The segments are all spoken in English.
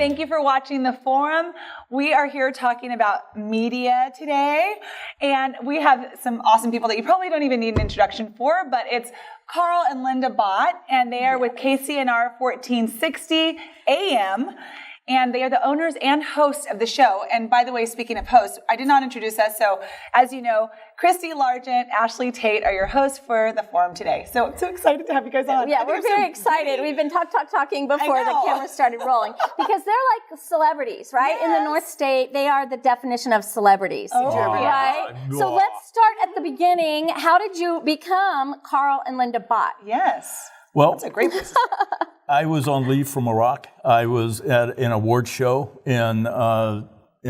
Thank you for watching the forum. We are here talking about media today, and we have some awesome people that you probably don't even need an introduction for, but it's Carl and Linda Bott, and they are with KCNR 1460 AM. And they are the owners and hosts of the show. And by the way, speaking of hosts, I did not introduce us. So as you know, Christy Largent, Ashley Tate are your hosts for the forum today. So I'm so excited to have you guys on. Yeah, we're very excited. We've been talking before the camera started rolling because they're like celebrities, right? Yes. In the North State, they are the definition of celebrities, right? So let's start at the beginning. How did you become Carl and Linda Bott? Yes. Well, that's a great place to start. I was on leave from Iraq. I was at an award show in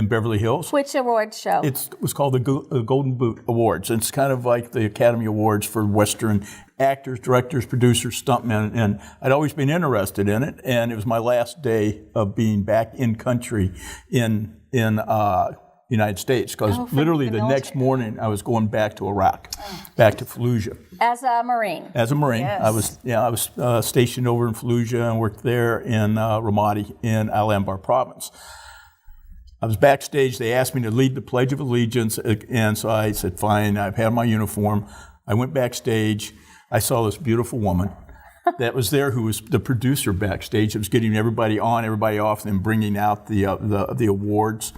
Beverly Hills. Which award show? It was called the Golden Boot Awards. It's kind of like the Academy Awards for Western actors, directors, producers, stuntmen. And I'd always been interested in it. And it was my last day of being back in country in United States, because literally the next morning I was going back to Iraq, back to Fallujah. As a Marine. As a Marine, yes. I was stationed over in Fallujah and worked there in Ramadi in Al Anbar province. I was backstage. They asked me to lead the Pledge of Allegiance, and so I said, "Fine." I've had my uniform. I went backstage. I saw this beautiful woman that was there, who was the producer backstage. It was getting everybody on, everybody off, and bringing out the awards.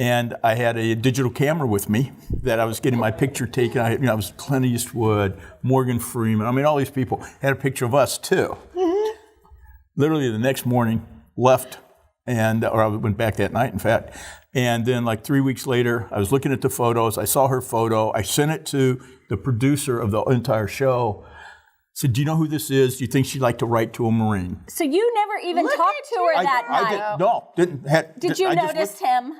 And I had a digital camera with me that I was getting my picture taken. I was Clint Eastwood, Morgan Freeman. I mean, all these people had a picture of us too. Mm-hmm. Literally the next morning, left, or I went back that night, in fact. And then like 3 weeks later, I was looking at the photos. I saw her photo. I sent it to the producer of the entire show. Said, "Do you know who this is? Do you think she'd like to write to a Marine?" So you never even talked to her that night? Did you notice him?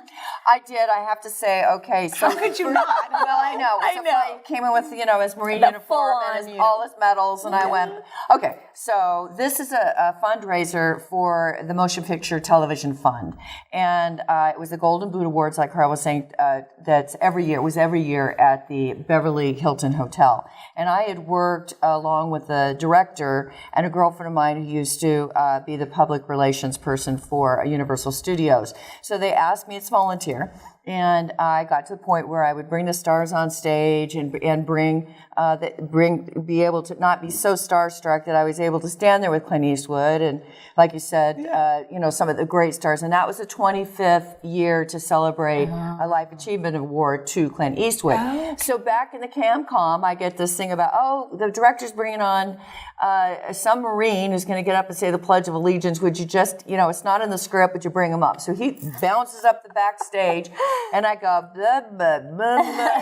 I did. I have to say, okay. So how could you not? Well, I know. He came in with, his Marine uniform and all his medals, and I went, okay. So this is a fundraiser for the Motion Picture Television Fund, and it was the Golden Boot Awards, like Carl was saying. That's every year. It was every year at the Beverly Hilton Hotel, and I had worked along with the director and a girlfriend of mine who used to be the public relations person for Universal Studios. So they asked me, it's volunteer, and I got to the point where I would bring the stars on stage and be able to not be so starstruck that I was able to stand there with Clint Eastwood and, like you said, some of the great stars. And that was the 25th year to celebrate a Life Achievement Award to Clint Eastwood. Oh, okay. So back in the CamCom, I get this thing about, the director's bringing on some Marine who's going to get up and say the Pledge of Allegiance. Would you just, it's not in the script, but you bring him up. So he bounces up the backstage, and I go, blah, blah, blah, blah.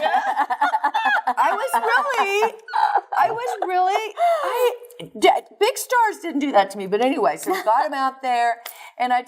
Big stars didn't do that to me, but anyway, so we got him out there, and I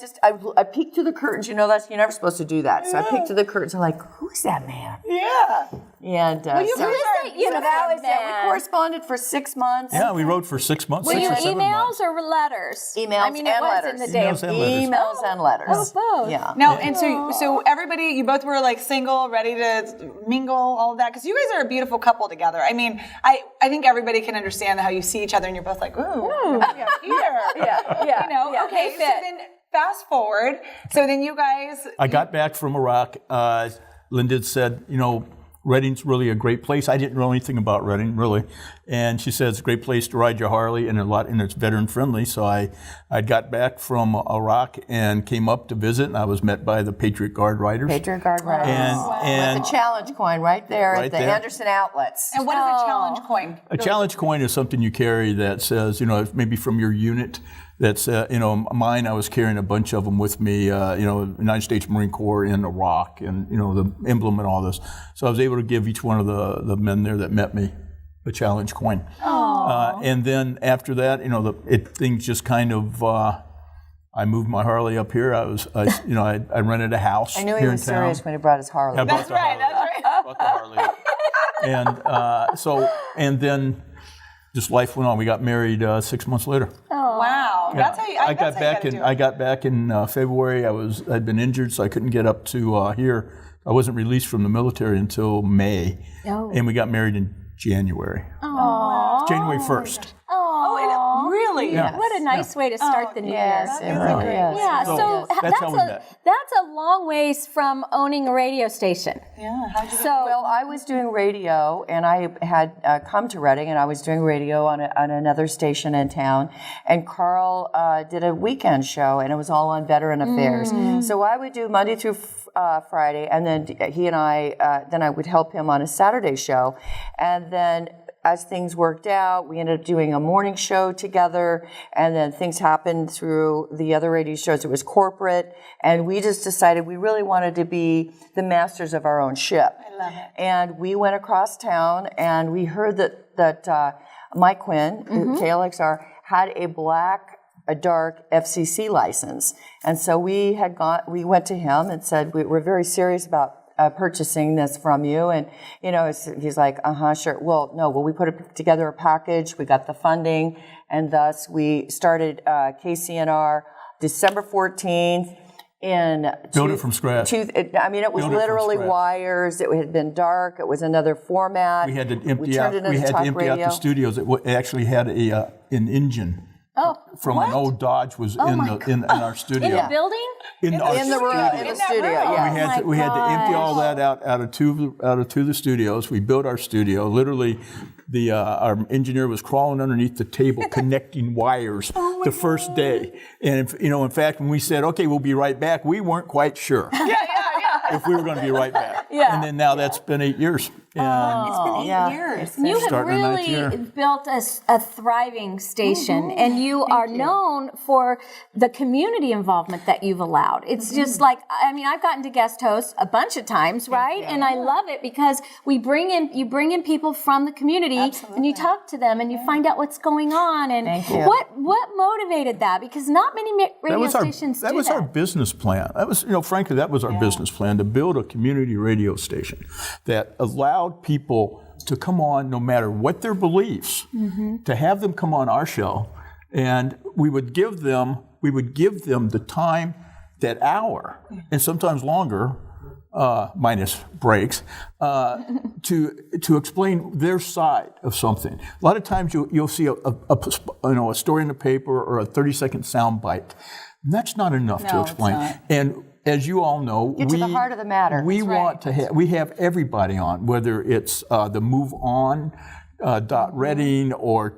peeked through the curtains. You're never supposed to do that. So I peeked through the curtains. I'm like, who's that man? Yeah. And that was it. We corresponded for 6 months. Yeah, we wrote for 6 months. Were you 6 or 7 emails months. or letters? Emails and letters. In the day emails and letters. Oh, both. Yeah. Now, and so everybody, you both were like single, ready to mingle, all of that, because you guys are a beautiful couple together. I mean, I think everybody can understand how you see each other and you're both like, ooh. Here. Yeah. Okay, so then fast forward. So then you guys... I got back from Iraq. Linda said, Reading's really a great place. I didn't know anything about Reading, really. And she said it's a great place to ride your Harley and it's veteran friendly. So I got back from Iraq and came up to visit, and I was met by the Patriot Guard riders. With the challenge coin right there at the Anderson Outlets. And what is a challenge coin? A challenge coin is something you carry that says, maybe from your unit. That's, mine, I was carrying a bunch of them with me, United States Marine Corps in Iraq and, the emblem and all this. So I was able to give each one of the men there that met me a challenge coin. And then after that, things just kind of, I moved my Harley up here. I rented a house. I knew he was serious when he brought his Harley. That's right. Brought the Harley up. And then just life went on. We got married 6 months later. Oh, wow. Yeah. That's how you, I got back in February. I'd been injured, so I couldn't get up to here. I wasn't released from the military until May. And we got married in January. Aww. January 1st. Really? Totally. Yeah. What a nice way to start the new Yes, year. it really is. Yeah, so that's how we met. that's a long ways from owning a radio station. Yeah. How'd you Well, I was doing radio, and I had come to Reading, and I was doing radio on another station in town. And Carl did a weekend show, and it was all on veteran affairs. So I would do Monday through Friday, and then he and I would help him on a Saturday show, and then. As things worked out, we ended up doing a morning show together, and then things happened through the other radio shows. It was corporate, and we just decided we really wanted to be the masters of our own ship. I love it. And we went across town, and we heard that Mike Quinn, KLXR, had a dark FCC license, and so we went to him and said we're very serious about purchasing this from you, and he's like, sure. Well, we put together a package. We got the funding, and thus we started KCNR December 14th. Build it from scratch. It was literally wires. It had been dark. It was another format. We had to empty out the studios. It actually had an engine. From an old Dodge was in our studio. In the building? In the studio. Yeah. We had to empty all that out of two of the studios. We built our studio. Literally, our engineer was crawling underneath the table connecting wires the first day. And in fact, when we said, "Okay, we'll be right back," we weren't quite sure. If we were going to be right back. And then now that's been 8 years. It's been 8 years. You have really built a thriving station, and you are known for the community involvement that you've allowed. It's just like, I've gotten to guest host a bunch of times, right? And I love it because you bring in people from the community, and you talk to them, and you find out what's going on. And what motivated that? Because not many radio stations do that. That was our business plan. That was, frankly, that was our business plan, to build a community radio station that allowed people to come on no matter what their beliefs, to have them come on our show, and we would give them the time, that hour, and sometimes longer, minus breaks, to explain their side of something. A lot of times you'll see a story in the paper or a 30-second sound bite. And that's not enough to explain. It's not. And as you all know, get to the heart of the matter. We want to we have everybody on, whether it's the Move On, Reading, or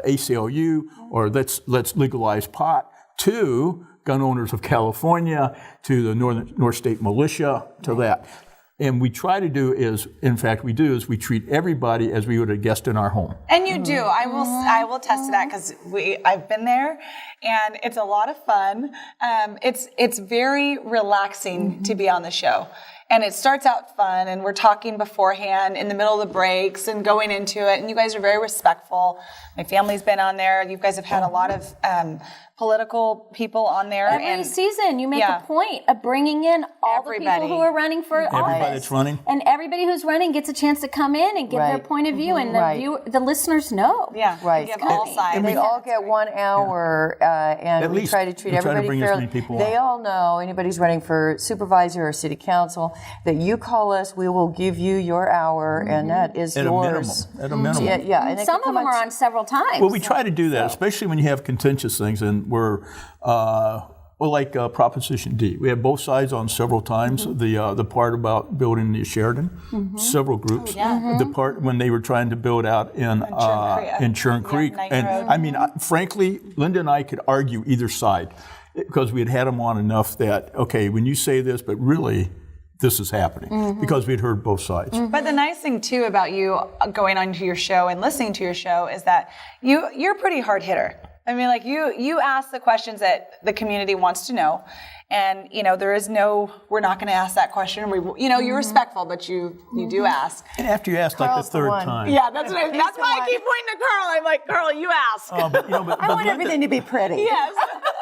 ACLU, or let's legalize pot, to Gun Owners of California, to the North State Militia, to that. And we try to do is we treat everybody as we would a guest in our home. And you do. I will attest to that because I've been there, and it's a lot of fun. It's very relaxing to be on the show. And it starts out fun, and we're talking beforehand in the middle of the breaks and going into it. And you guys are very respectful. My family's been on there. You guys have had a lot of political people on there. Every season, you make a point of bringing in all the people who are running for office. Everybody that's running. And everybody who's running gets a chance to come in and give their point of view, and the listeners know. Yeah, right. You have all sides. And they all get 1 hour, and we try to treat everybody fairly. They all know, anybody who's running for supervisor or city council, that you call us, we will give you your hour, and that is yours. At a minimum. Yeah. And some of them are on several times. Well, we try to do that, especially when you have contentious things, and we're like Proposition D. We have both sides on several times. The part about building the Sheridan, several groups. The part when they were trying to build out in Churn Creek. And frankly, Linda and I could argue either side because we had them on enough that, okay, when you say this, but really, this is happening, because we'd heard both sides. But the nice thing too about you going onto your show and listening to your show is that you're a pretty hard hitter. You ask the questions that the community wants to know, and there is we're not going to ask that question. You're respectful, but you do ask. And after you ask Carl's the third time. Yeah, that's why I keep pointing to Carl. I'm like, Carl, you ask. I want everything to be pretty. Yes.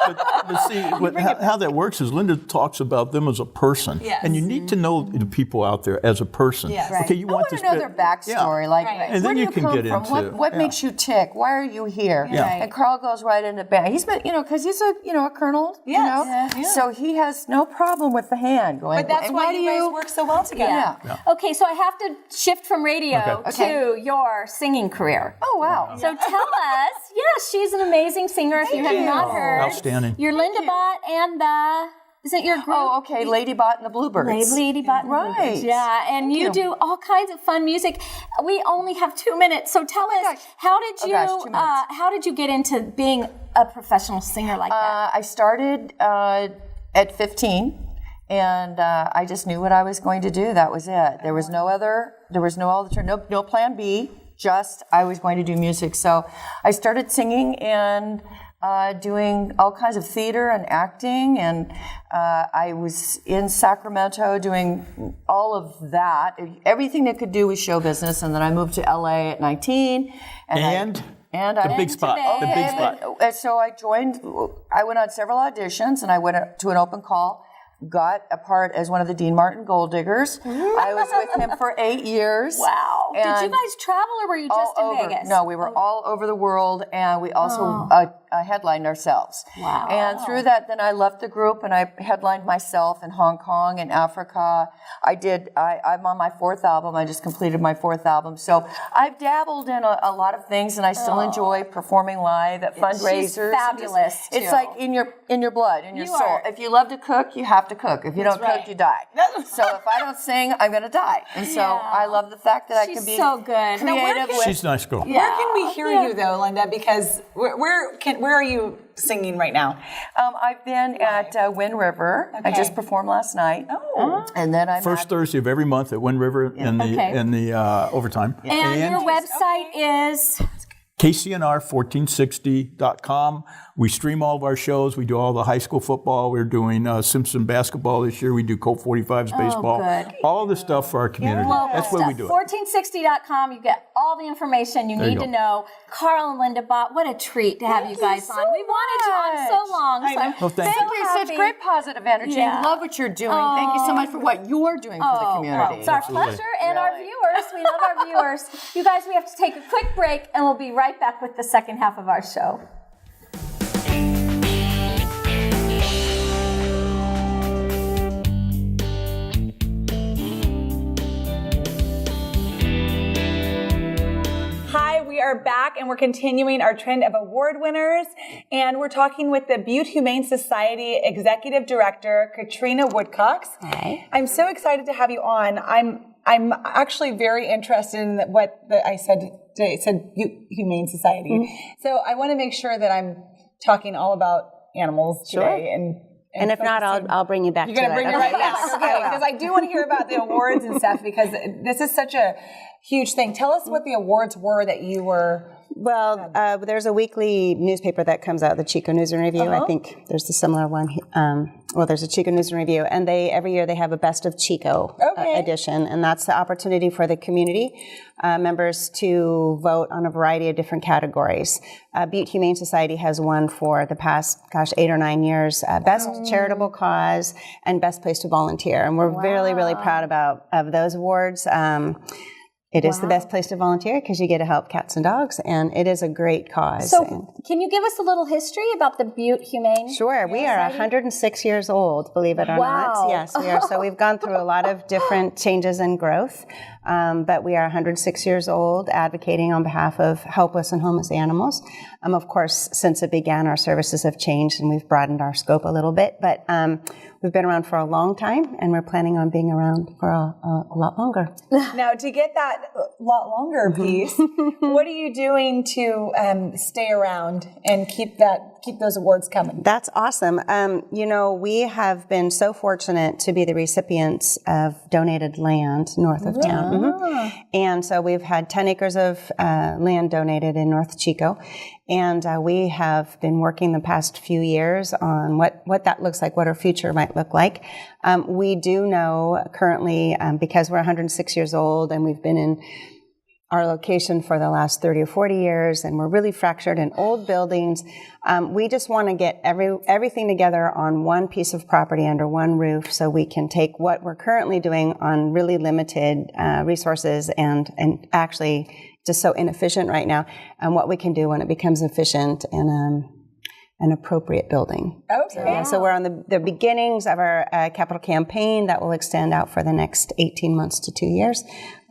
But see, how that works is Linda talks about them as a person, and you need to know the people out there as a person. Yes. Okay, you want to know their backstory, and then you can get into what makes you tick. Why are you here? Yeah. And Carl goes right into bed. He's been, because he's a colonel. Yes. So he has no problem with the hand going. But that's why you guys work so well together. Yeah. Okay, so I have to shift from radio to your singing career. Oh, wow. So tell us, she's an amazing singer. If you have not heard. Outstanding. You're Linda Bott and is it your group? Oh, okay. Lady Bott and the Bluebirds. Lady Bott and the Right. Bluebirds. Yeah, and you do all kinds of fun music. We only have 2 minutes, so tell us, how did you get into being a professional singer like that? I started at 15, and I just knew what I was going to do. That was it. There was no plan B. Just I was going to do music. So I started singing and doing all kinds of theater and acting, and I was in Sacramento doing all of that, everything that could do with show business. And then I moved to LA at 19, The big spot. So I went on several auditions, and I went to an open call, got a part as one of the Dean Martin Gold Diggers. I was with him for 8 years. Wow. Did you guys travel, or were you just in Vegas? No, we were all over the world, and we also headlined ourselves. Wow. And through that, then I left the group, and I headlined myself in Hong Kong and Africa. I'm on my 4th album. I just completed my 4th album. So I've dabbled in a lot of things, and I still enjoy performing live at fundraisers. She's fabulous, too. It's like in your blood, in your soul. If you love to cook, you have to cook. If you don't cook, you die. So if I don't sing, I'm going to die. And so I love the fact that I can be so good. creative. She's a nice girl. Where can we hear you though, Linda? Because where are you singing right now? I've been at Wind River. I just performed last night. Oh. And then I'm First Thursday of every month at Wind River in the overtime. And your website is? KCNR1460.com. We stream all of our shows. We do all the high school football. We're doing Simpson basketball this year. We do Colt 45s baseball. Good. All the stuff for our community. That's where we do it. 1460.com. You get all the information you need to know. Carl and Linda Bott, what a treat to have you guys on. We wanted you on so long. So I'm thank you. Such great positive energy. Yeah. I love what you're doing. Thank you so much for what you're doing for the community. It's our pleasure, and our viewers. We love our viewers. You guys, we have to take a quick break, and we'll be right back with the second half of our show. We are back, and we're continuing our trend of award winners, and we're talking with the Butte Humane Society Executive Director, Katrina Woodcox. Hi. I'm so excited to have you on. I'm actually very interested in what I said today. It said Butte Humane Society. Mm-hmm. So I want to make sure that I'm talking all about animals today. And if not, I'll bring you back to it. You're going to bring me right back? Okay, because I do want to hear about the awards and stuff, because this is such a huge thing. Tell us what the awards were that you were... Well, there's a weekly newspaper that comes out, the Chico News and Review. I think there's a similar one. There's a Chico News and Review, and every year they have a Best of Chico edition, and that's the opportunity for the community members to vote on a variety of different categories. Butte Humane Society has won for the past, 8 or 9 years, Best Charitable Cause and Best Place to Volunteer, and we're really, really proud of those awards. It is the best place to volunteer because you get to help cats and dogs, and it is a great cause. So, can you give us a little history about the Butte Humane? Sure. We are 106 years old, believe it or not. Yes, we are. So we've gone through a lot of different changes and growth, but we are 106 years old, advocating on behalf of helpless and homeless animals. Of course, since it began, our services have changed, and we've broadened our scope a little bit, but we've been around for a long time, and we're planning on being around for a lot longer. Now, to get that lot longer piece, what are you doing to stay around and keep those awards coming? That's awesome. We have been so fortunate to be the recipients of donated land north of town. Mm-hmm. And so we've had 10 acres of land donated in North Chico. And we have been working the past few years on what that looks like, what our future might look like. We do know currently, because we're 106 years old and we've been in our location for the last 30 or 40 years, and we're really fractured in old buildings. We just want to get everything together on one piece of property under one roof, so we can take what we're currently doing on really limited resources and actually just so inefficient right now, and what we can do when it becomes efficient and an appropriate building. Okay. So we're on the beginnings of our capital campaign that will extend out for the next 18 months to 2 years.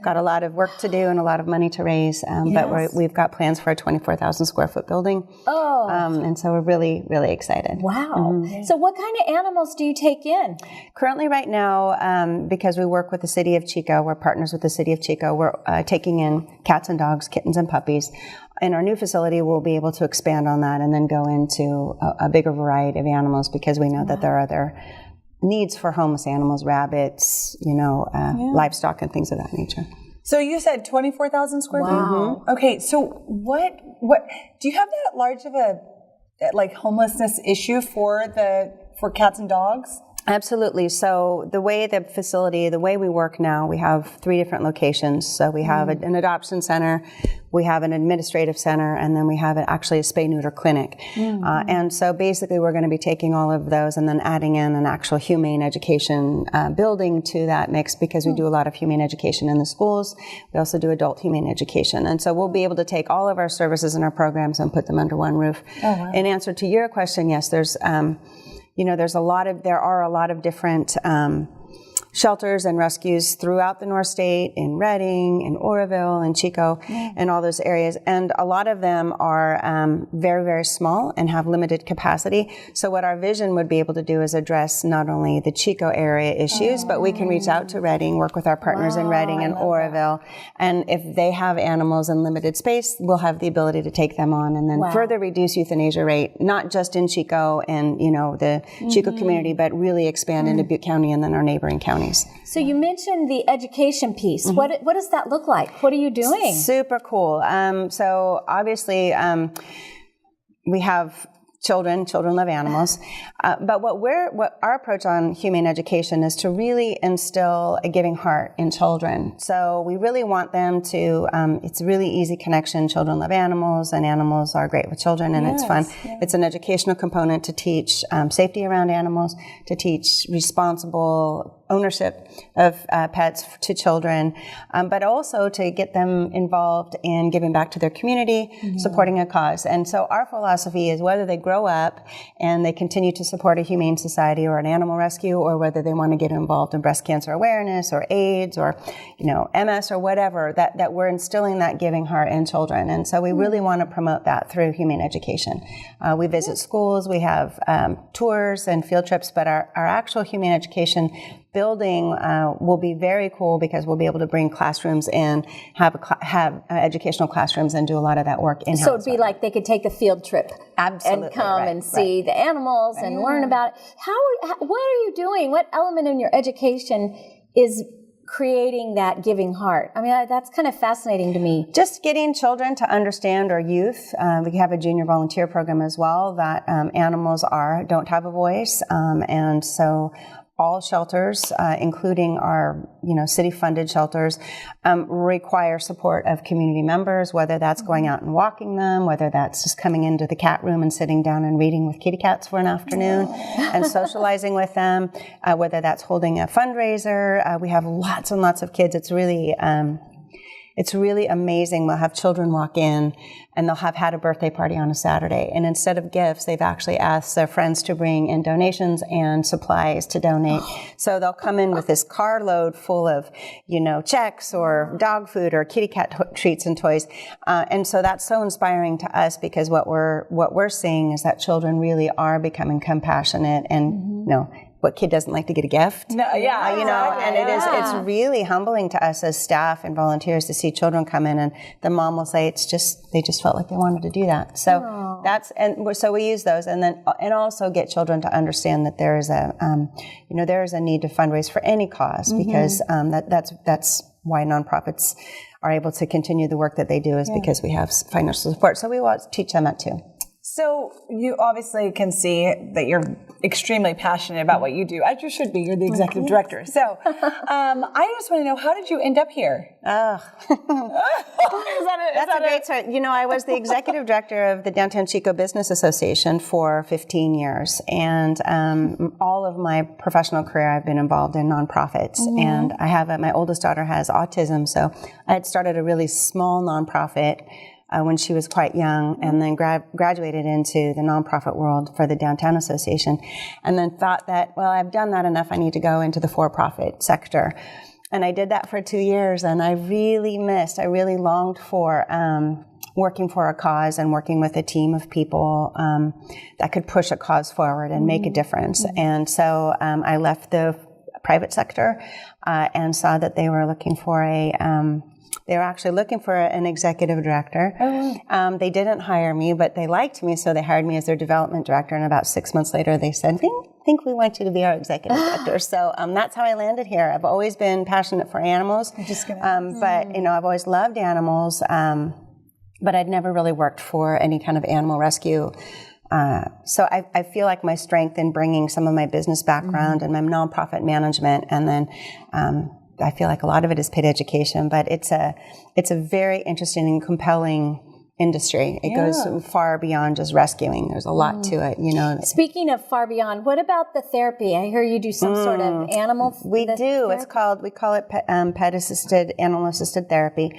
Got a lot of work to do and a lot of money to raise, but we've got plans for a 24,000 square foot building. And so we're really, really excited. Wow. So what kind of animals do you take in? Currently right now, because we work with the city of Chico, we're partners with the city of Chico, we're taking in cats and dogs, kittens and puppies. In our new facility, we'll be able to expand on that and then go into a bigger variety of animals because we know that there are other needs for homeless animals, rabbits, livestock and things of that nature. So you said 24,000 square feet? Wow. Okay, so what do you have that large of a homelessness issue for cats and dogs? Absolutely. So the way we work now, we have 3 different locations. So we have an adoption center, we have an administrative center, and then we have actually a spay-neuter clinic. And so basically we're going to be taking all of those and then adding in an actual humane education building to that mix because we do a lot of humane education in the schools. We also do adult humane education. And so we'll be able to take all of our services and our programs and put them under one roof. In answer to your question, yes, there are a lot of different shelters and rescues throughout the North State, in Redding, in Oroville, in Chico, and all those areas. And a lot of them are very, very small and have limited capacity. So what our vision would be able to do is address not only the Chico area issues, but we can reach out to Redding, work with our partners in Redding and Oroville. And if they have animals in limited space, we'll have the ability to take them on and then further reduce euthanasia rate, not just in Chico and, the Chico community, but really expand into Butte County and then our neighboring counties. So you mentioned the education piece. What does that look like? What are you doing? Super cool. So obviously we have children love animals, but what our approach on humane education is to really instill a giving heart in children. So we really want them to, it's a really easy connection. Children love animals and animals are great with children and it's fun. It's an educational component to teach safety around animals, to teach responsible ownership of pets to children, but also to get them involved in giving back to their community, supporting a cause. And so our philosophy is whether they grow up and they continue to support a humane society or an animal rescue, or whether they want to get involved in breast cancer awareness or AIDS or, MS or whatever, that we're instilling that giving heart in children. And so we really want to promote that through humane education. We visit schools, we have tours and field trips, but our actual humane education building will be very cool because we'll be able to bring classrooms in, have educational classrooms, and do a lot of that work in-house. So it'd be like they could take a field trip, absolutely, and come and see the animals and learn about it. What are you doing? What element in your education is creating that giving heart? I mean, that's kind of fascinating to me. Just getting children to understand, or youth. We have a junior volunteer program as well that animals don't have a voice, and so all shelters, including our, city-funded shelters, require support of community members, whether that's going out and walking them, whether that's just coming into the cat room and sitting down and reading with kitty cats for an afternoon and socializing with them, whether that's holding a fundraiser. We have lots and lots of kids. It's really amazing. We'll have children walk in and they'll have had a birthday party on a Saturday. And instead of gifts, they've actually asked their friends to bring in donations and supplies to donate. So they'll come in with this carload full of, checks or dog food or kitty cat treats and toys. And so that's so inspiring to us because what we're seeing is that children really are becoming compassionate and, what kid doesn't like to get a gift? No, yeah, and it's really humbling to us as staff and volunteers to see children come in and the mom will say they just felt like they wanted to do that. So so we use those and also get children to understand that there is a need to fundraise for any cause because that's why nonprofits are able to continue the work that they do is because we have financial support. So we want to teach them that too. So you obviously can see that you're extremely passionate about what you do, as you should be. You're the executive director. So I just want to know, how did you end up here? That's a great story. I was the executive director of the Downtown Chico Business Association for 15 years. And all of my professional career, I've been involved in nonprofits. And I have my oldest daughter has autism. So I had started a really small nonprofit when she was quite young, and then graduated into the nonprofit world for the Downtown Association, and then thought that, well, I've done that enough, I need to go into the for-profit sector. And I did that for 2 years, and I really longed for working for a cause and working with a team of people that could push a cause forward and make a difference. And so I left the private sector and saw that they were looking for an executive director. They didn't hire me, but they liked me, so they hired me as their development director. And about 6 months later, they said, "I think we want you to be our executive director." So that's how I landed here. I've always been passionate for animals, but I've always loved animals, but I'd never really worked for any kind of animal rescue. So I feel like my strength in bringing some of my business background and my nonprofit management, and then I feel like a lot of it is paid education, but it's a very interesting and compelling industry. It goes far beyond just rescuing. There's a lot to it, Speaking of far beyond, what about the therapy? I hear you do some sort of animal. We do. We call it animal-assisted therapy.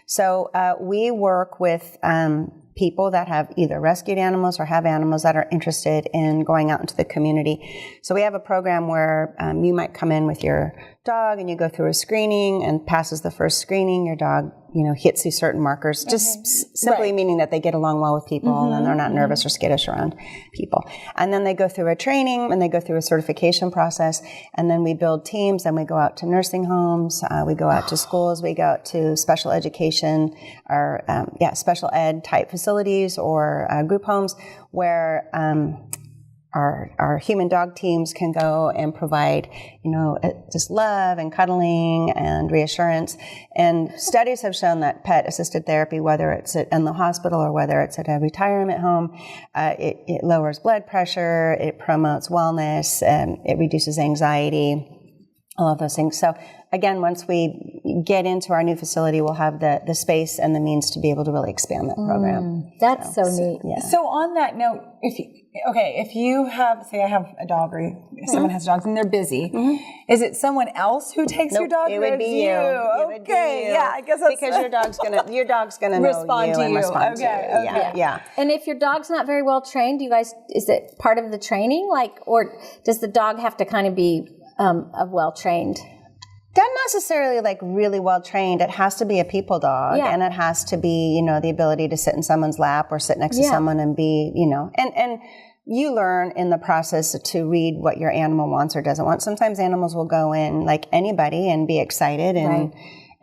So we work with people that have either rescued animals or have animals that are interested in going out into the community. So we have a program where you might come in with your dog and you go through a screening, and passes the first screening, your dog, hits these certain markers, just simply meaning that they get along well with people and they're not nervous or skittish around people. And then they go through a training and they go through a certification process, and then we build teams and we go out to nursing homes, we go out to schools, we go out to special education or special ed type facilities or group homes where our human dog teams can go and provide, just love and cuddling and reassurance. And studies have shown that pet-assisted therapy, whether it's in the hospital or whether it's at a retirement home, it lowers blood pressure, it promotes wellness, it reduces anxiety, all of those things. So again, once we get into our new facility, we'll have the space and the means to be able to really expand that program. That's so neat. Yeah. So on that note, if you have, say I have a dog, or if someone has dogs and they're busy, is it someone else who takes your dog? It would be you. Okay, yeah, I guess that's because your dog's gonna respond know to and you. respond to you. Okay. Yeah. And if your dog's not very well trained, is it part of the training? Or does the dog have to kind of be well trained? Not necessarily really well trained. It has to be a people dog, and it has to be, the ability to sit in someone's lap or sit next to someone and be, and you learn in the process to read what your animal wants or doesn't want. Sometimes animals will go in like anybody and be excited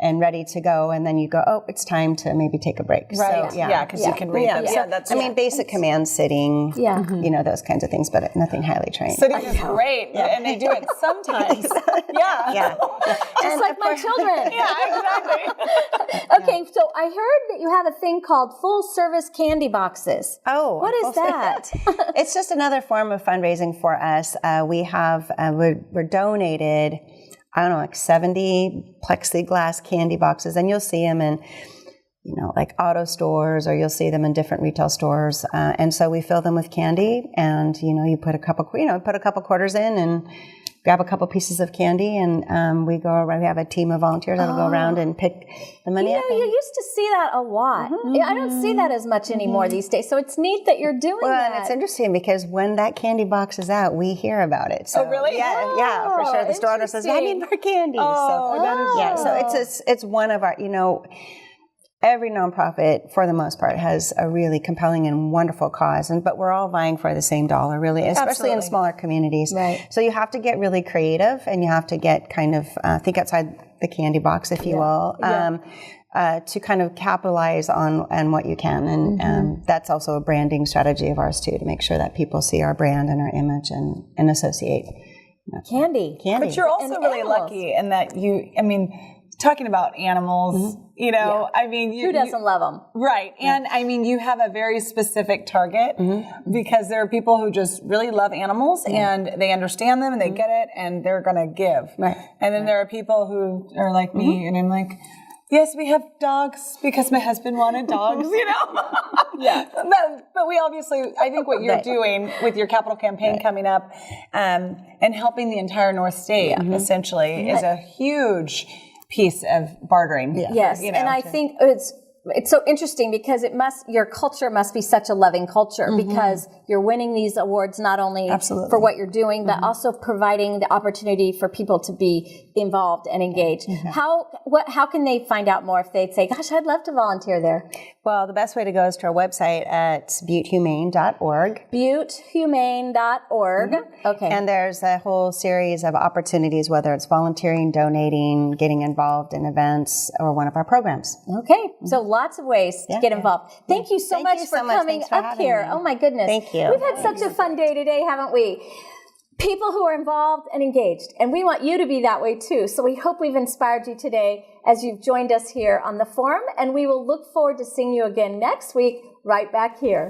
and ready to go, and then you go, oh, it's time to maybe take a break. Right. So, because you can read them. Yeah, that's. Basic command sitting. Yeah. Those kinds of things, but nothing highly trained. Sitting is great, and they do it sometimes. Yeah. Just like my children. Yeah, exactly. Okay, so I heard that you have a thing called full service candy boxes. Oh. What is that? It's just another form of fundraising for us. We have, we're donated, 70 plexiglass candy boxes, and you'll see them in, like auto stores, or you'll see them in different retail stores. And so we fill them with candy, and, you put a couple quarters in and grab a couple pieces of candy, and we go around. We have a team of volunteers that'll go around and pick the money up. You used to see that a lot. I don't see that as much anymore these days. So it's neat that you're doing that. Well, and it's interesting because when that candy box is out, we hear about it. So, oh, really? Yeah, for sure. The store owner says, "I need more candy." So it's one of our, every nonprofit, for the most part, has a really compelling and wonderful cause, but we're all vying for the same dollar, really, especially in smaller communities. Right. So you have to get really creative, and you have to get kind of think outside the candy box, if you will, to kind of capitalize on what you can. And that's also a branding strategy of ours, too, to make sure that people see our brand and our image and associate. Candy. But you're also really lucky in that talking about animals, who doesn't love them? Right. And you have a very specific target because there are people who just really love animals and they understand them and they get it and they're going to give. Right. And then there are people who are like me and I'm like, yes, we have dogs because my husband wanted dogs, Yeah. But we obviously, I think what you're doing with your capital campaign coming up and helping the entire North State essentially is a huge piece of bartering. Yes, and I think it's it's so interesting because your culture must be such a loving culture because you're winning these awards not only for what you're doing, but also providing the opportunity for people to be involved and engaged. How can they find out more if they'd say, gosh, I'd love to volunteer there? Well, the best way to go is to our website at buttehumane.org. buttehumane.org. Okay. And there's a whole series of opportunities, whether it's volunteering, donating, getting involved in events, or one of our programs. Okay. So lots of ways to get involved. Thank you so much for coming up here. Oh my goodness. Thank you. We've had such a fun day today, haven't we? People who are involved and engaged. And we want you to be that way too. So we hope we've inspired you today as you've joined us here on the forum. And we will look forward to seeing you again next week right back here.